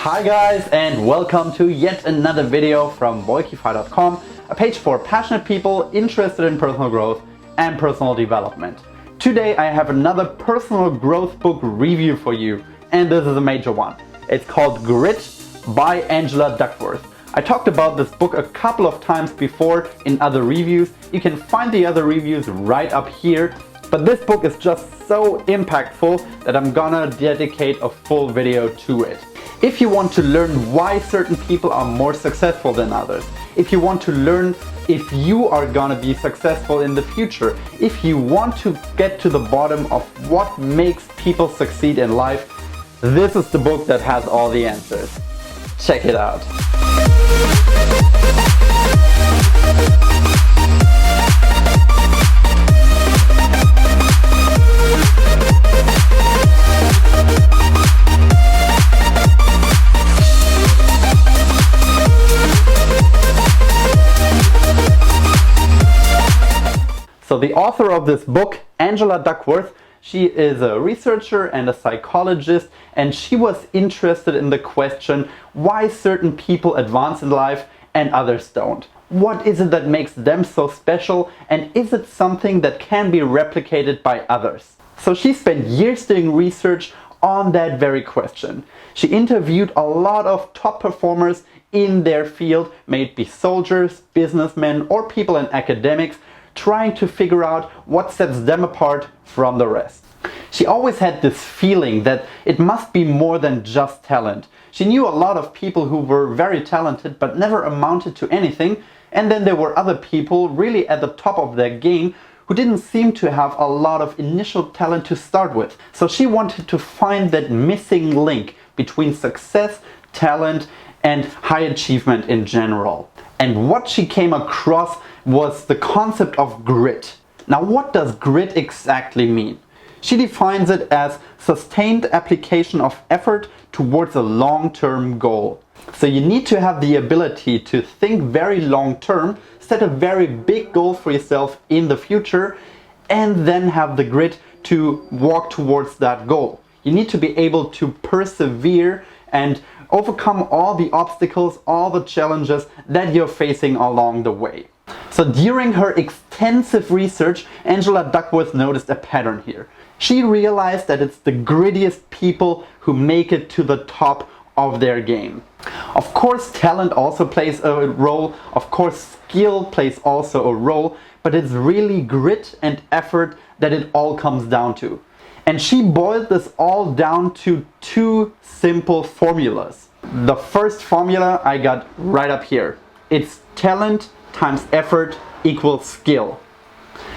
Hi guys, and welcome to yet another video from boykify.com, a page for passionate people interested in personal growth and personal development. Today I have another personal growth book review for you, and this is a major one. It's called Grit by Angela Duckworth. I talked about this book a couple of times before in other reviews. You can find the other reviews right up here, but this book is just so impactful that I'm gonna dedicate a full video to it. If you want to learn why certain people are more successful than others, if you want to learn if you are gonna be successful in the future, if you want to get to the bottom of what makes people succeed in life, this is the book that has all the answers. Check it out. So the author of this book, Angela Duckworth, she is a researcher and a psychologist, and she was interested in the question why certain people advance in life and others don't. What is it that makes them so special, and is it something that can be replicated by others? So she spent years doing research on that very question. She interviewed a lot of top performers in their field, may it be soldiers, businessmen, or people in academics, trying to figure out what sets them apart from the rest. She always had this feeling that it must be more than just talent. She knew a lot of people who were very talented but never amounted to anything, and then there were other people really at the top of their game who didn't seem to have a lot of initial talent to start with. So she wanted to find that missing link between success, talent, and high achievement in general. And what she came across was the concept of grit. Now, what does grit exactly mean? She defines it as sustained application of effort towards a long-term goal. So you need to have the ability to think very long-term, set a very big goal for yourself in the future, and then have the grit to walk towards that goal. You need to be able to persevere and overcome all the obstacles, all the challenges that you're facing along the way. So during her extensive research, Angela Duckworth noticed a pattern here. She realized that it's the grittiest people who make it to the top of their game. Of course, talent also plays a role, of course skill plays also a role, but it's really grit and effort that it all comes down to. And she boiled this all down to two simple formulas. The first formula I got right up here. It's talent times effort equals skill.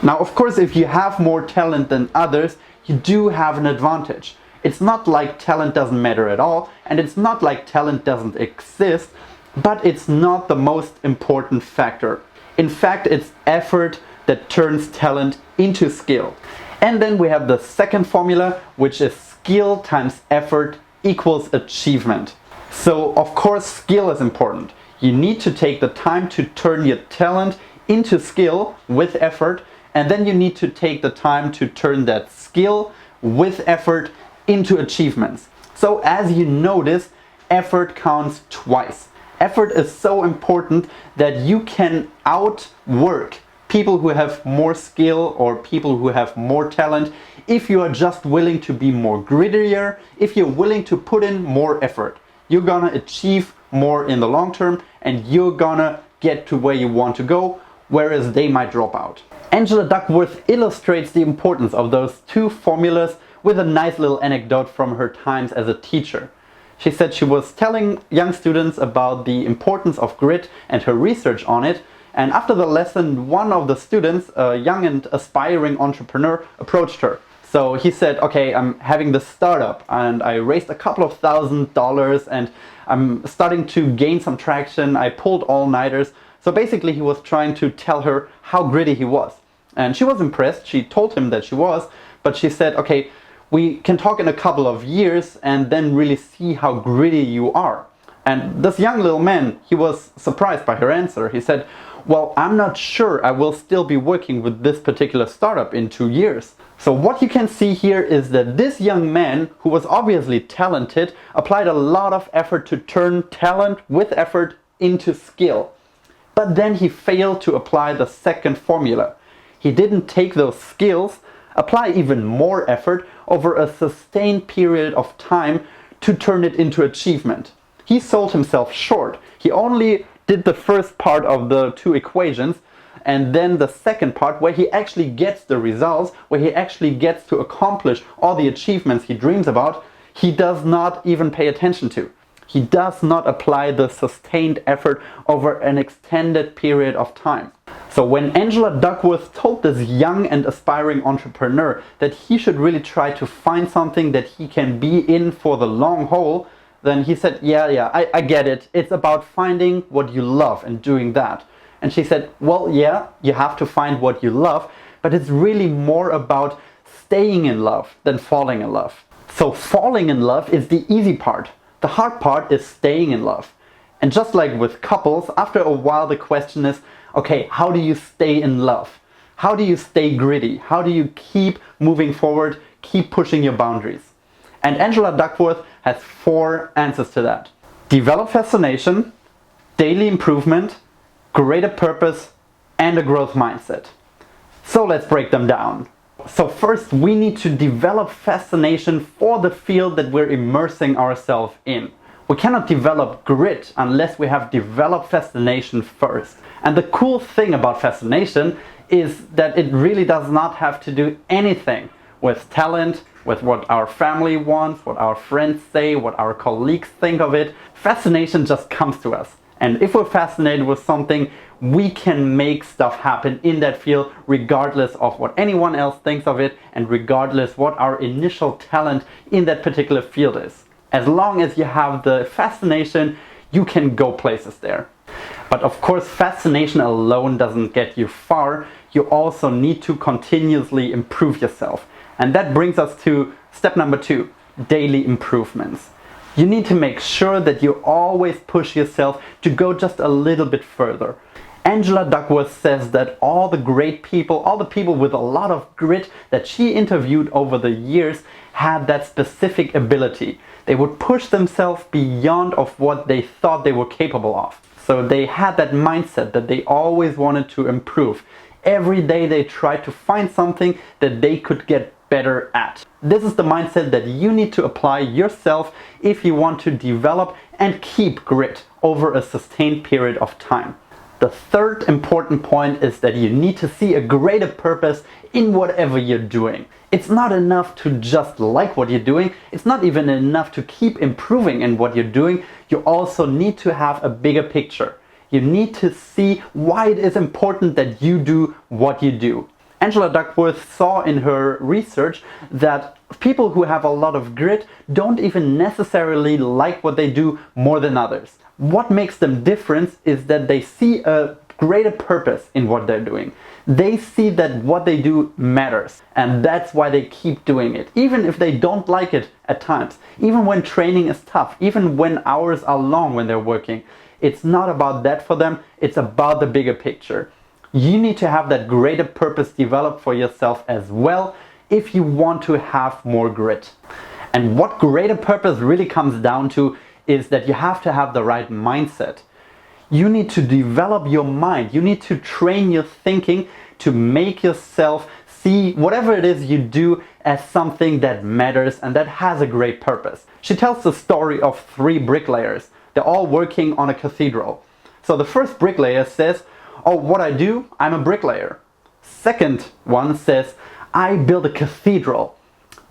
Now, of course, if you have more talent than others, you do have an advantage. It's not like talent doesn't matter at all, and it's not like talent doesn't exist, but it's not the most important factor. In fact, it's effort that turns talent into skill. And then we have the second formula, which is skill times effort equals achievement. So, of course, skill is important. You need to take the time to turn your talent into skill with effort, and then you need to take the time to turn that skill with effort into achievements. So as you notice, effort counts twice. Effort is so important that you can outwork people who have more skill or people who have more talent if you are just willing to be more grittier, if you're willing to put in more effort. You're gonna achieve more in the long term, and you're gonna get to where you want to go, whereas they might drop out. Angela Duckworth illustrates the importance of those two formulas with a nice little anecdote from her times as a teacher. She said she was telling young students about the importance of grit and her research on it, and after the lesson, one of the students, a young and aspiring entrepreneur, approached her. So he said, okay, I'm having this startup and I raised a couple of $1,000s and I'm starting to gain some traction. I pulled all-nighters. So basically he was trying to tell her how gritty he was. And she was impressed. She told him that she was, but she said, okay, we can talk in a couple of years and then really see how gritty you are. And this young little man, he was surprised by her answer. He said, well, I'm not sure I will still be working with this particular startup in 2 years. So what you can see here is that this young man, who was obviously talented, applied a lot of effort to turn talent with effort into skill. But then he failed to apply the second formula. He didn't take those skills, apply even more effort over a sustained period of time to turn it into achievement. He sold himself short. He only did the first part of the 2 equations, and then the second part where he actually gets the results, where he actually gets to accomplish all the achievements he dreams about, he does not even pay attention to. He does not apply the sustained effort over an extended period of time. So when Angela Duckworth told this young and aspiring entrepreneur that he should really try to find something that he can be in for the long haul, then he said, yeah, I get it. It's about finding what you love and doing that. And she said, well, yeah, you have to find what you love, but it's really more about staying in love than falling in love. So falling in love is the easy part. The hard part is staying in love. And just like with couples, after a while the question is, okay, how do you stay in love? How do you stay gritty? How do you keep moving forward, keep pushing your boundaries? And Angela Duckworth has 4 answers to that. Develop fascination, daily improvement, greater purpose, and a growth mindset. So let's break them down. So first, we need to develop fascination for the field that we're immersing ourselves in. We cannot develop grit unless we have developed fascination first. And the cool thing about fascination is that it really does not have to do anything with talent, with what our family wants, what our friends say, what our colleagues think of it. Fascination just comes to us. And if we're fascinated with something, we can make stuff happen in that field regardless of what anyone else thinks of it and regardless what our initial talent in that particular field is. As long as you have the fascination, you can go places there. But of course, fascination alone doesn't get you far. You also need to continuously improve yourself. And that brings us to step number 2, daily improvements. You need to make sure that you always push yourself to go just a little bit further. Angela Duckworth says that all the great people, all the people with a lot of grit that she interviewed over the years had that specific ability. They would push themselves beyond of what they thought they were capable of. So they had that mindset that they always wanted to improve. Every day they tried to find something that they could get better at. This is the mindset that you need to apply yourself if you want to develop and keep grit over a sustained period of time. The third important point is that you need to see a greater purpose in whatever you're doing. It's not enough to just like what you're doing. It's not even enough to keep improving in what you're doing. You also need to have a bigger picture. You need to see why it is important that you do what you do. Angela Duckworth saw in her research that people who have a lot of grit don't even necessarily like what they do more than others. What makes them different is that they see a greater purpose in what they're doing. They see that what they do matters, and that's why they keep doing it, even if they don't like it at times, even when training is tough, even when hours are long when they're working. It's not about that for them, it's about the bigger picture. You need to have that greater purpose developed for yourself as well if you want to have more grit. And what greater purpose really comes down to is that you have to have the right mindset. You need to develop your mind. You need to train your thinking to make yourself see whatever it is you do as something that matters and that has a great purpose. She tells the story of 3 bricklayers. They're all working on a cathedral. So the first bricklayer says, "Oh, what I do? I'm a bricklayer." Second one says, "I build a cathedral."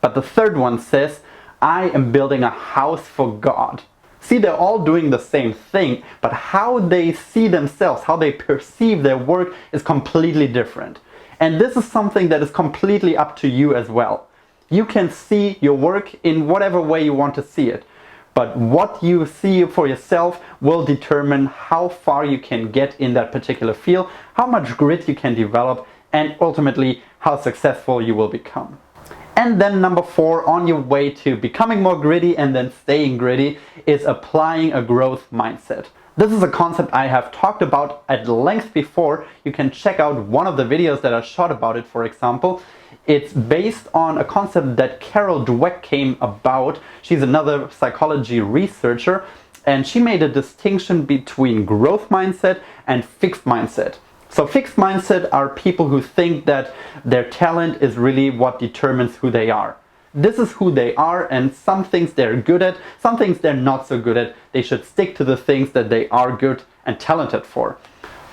But the third one says, "I am building a house for God." See, they're all doing the same thing, but how they see themselves, how they perceive their work is completely different. And this is something that is completely up to you as well. You can see your work in whatever way you want to see it. But what you see for yourself will determine how far you can get in that particular field, how much grit you can develop, and ultimately how successful you will become. And then number 4 on your way to becoming more gritty and then staying gritty is applying a growth mindset. This is a concept I have talked about at length before. You can check out one of the videos that I shot about it, for example. It's based on a concept that Carol Dweck came about. She's another psychology researcher, and she made a distinction between growth mindset and fixed mindset. So fixed mindset are people who think that their talent is really what determines who they are. This is who they are, and some things they're good at, some things they're not so good at. They should stick to the things that they are good and talented for.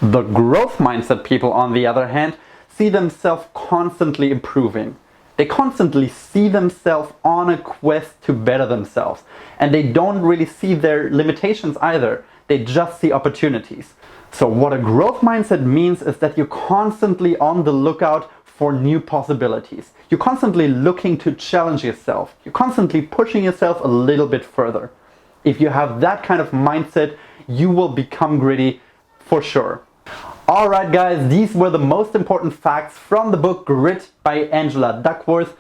The growth mindset people, on the other hand, see themselves constantly improving. They constantly see themselves on a quest to better themselves. And they don't really see their limitations either. They just see opportunities. So what a growth mindset means is that you're constantly on the lookout for new possibilities. You're constantly looking to challenge yourself. You're constantly pushing yourself a little bit further. If you have that kind of mindset, you will become gritty for sure. Alright guys, these were the most important facts from the book Grit by Angela Duckworth.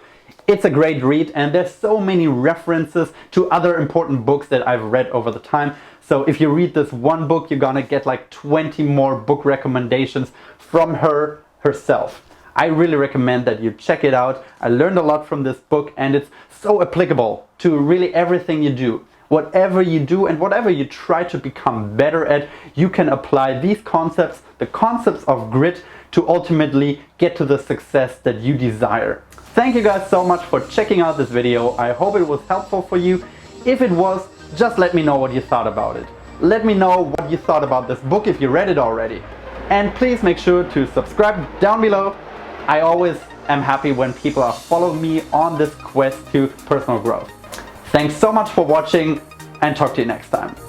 It's a great read, and there's so many references to other important books that I've read over the time. So if you read this one book, you're gonna get like 20 more book recommendations from her herself. I really recommend that you check it out. I learned a lot from this book, and it's so applicable to really everything you do. Whatever you do and whatever you try to become better at, you can apply these concepts, the concepts of grit, to ultimately get to the success that you desire. Thank you guys so much for checking out this video. I hope it was helpful for you. If it was, just let me know what you thought about it. Let me know what you thought about this book if you read it already. And please make sure to subscribe down below. I always am happy when people are following me on this quest to personal growth. Thanks so much for watching, and talk to you next time.